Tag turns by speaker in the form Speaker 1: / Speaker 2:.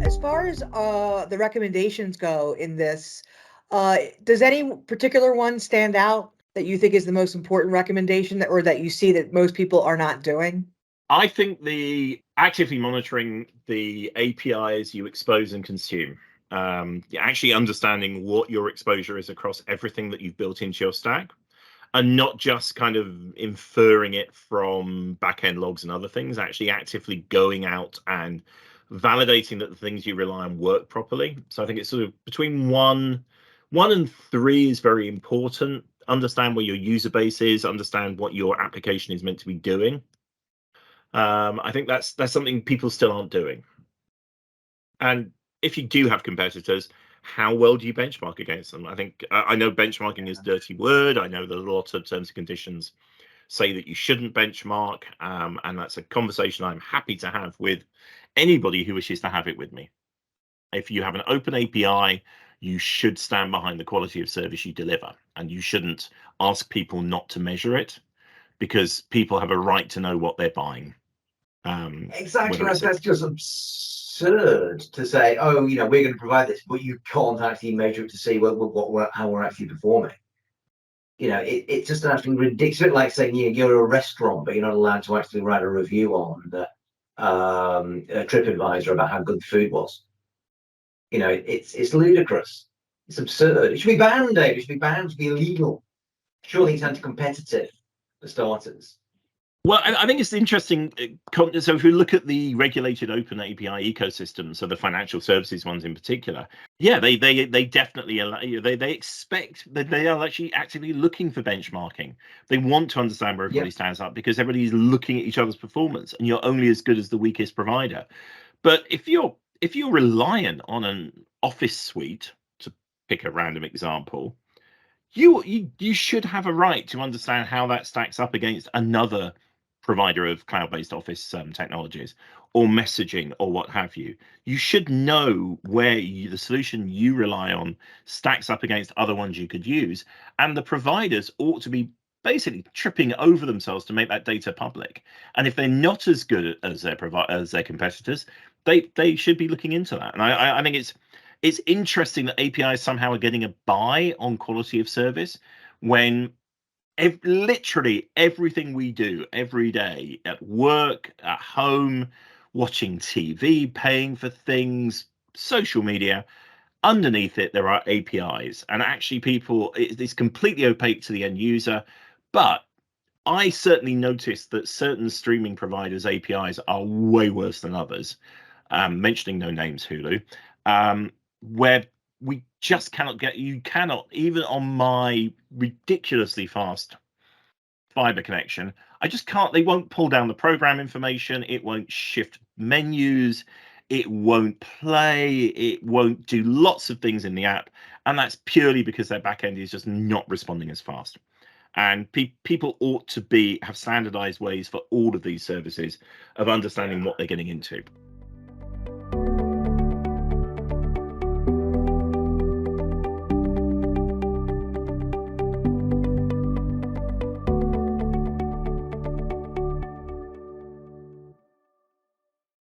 Speaker 1: As far as the recommendations go in this, does any particular one stand out that you think is the most important recommendation or that you see that most people are not doing?
Speaker 2: I think the actively monitoring the APIs you expose and consume, actually understanding what your exposure is across everything that you've built into your stack, and not just kind of inferring it from backend logs and other things, actually actively going out and validating that the things you rely on work properly. So I think it's sort of between one and three is very important. Understand where your user base is, understand what your application is meant to be doing. I think that's something people still aren't doing. And if you do have competitors, how well do you benchmark against them? I think I know benchmarking is a dirty word. I know that a lot of terms and conditions say that you shouldn't benchmark, and that's a conversation I'm happy to have with anybody who wishes to have it with me. If you have an open API, you should stand behind the quality of service you deliver, and you shouldn't ask people not to measure it, because people have a right to know what they're buying.
Speaker 3: Exactly, that's just absurd to say, oh, we're going to provide this, but you can't actually measure it to see how we're actually performing. It's just absolutely ridiculous. Like saying you're a restaurant, but you're not allowed to actually write a review on TripAdvisor about how good the food was. It's ludicrous. It's absurd. It should be banned, Dave. It should be banned. It should be illegal. Surely it's anti-competitive for starters.
Speaker 2: Well, I think it's interesting. So if we look at the regulated open API ecosystem, so the financial services ones in particular, yeah, they definitely allow, they expect that they are actually actively looking for benchmarking. They want to understand where everybody stands up, because everybody's looking at each other's performance, and you're only as good as the weakest provider. But if you're reliant on an Office suite, to pick a random example, you should have a right to understand how that stacks up against another provider of cloud-based Office technologies or messaging or what have you. You should know where the solution you rely on stacks up against other ones you could use, and the providers ought to be basically tripping over themselves to make that data public. And if they're not as good as their competitors, they should be looking into that. And I think it's interesting that APIs somehow are getting a buy on quality of service when literally everything we do every day at work, at home, watching TV, paying for things, social media, underneath it there are APIs, and actually it's completely opaque to the end user. But I certainly noticed that certain streaming providers' APIs are way worse than others, mentioning no names, Hulu, where we just you cannot, even on my ridiculously fast fiber connection, I just can't. They won't pull down the program information, it won't shift menus, it won't play, it won't do lots of things in the app, and that's purely because their backend is just not responding as fast. And people ought to have standardized ways for all of these services of understanding what they're getting into.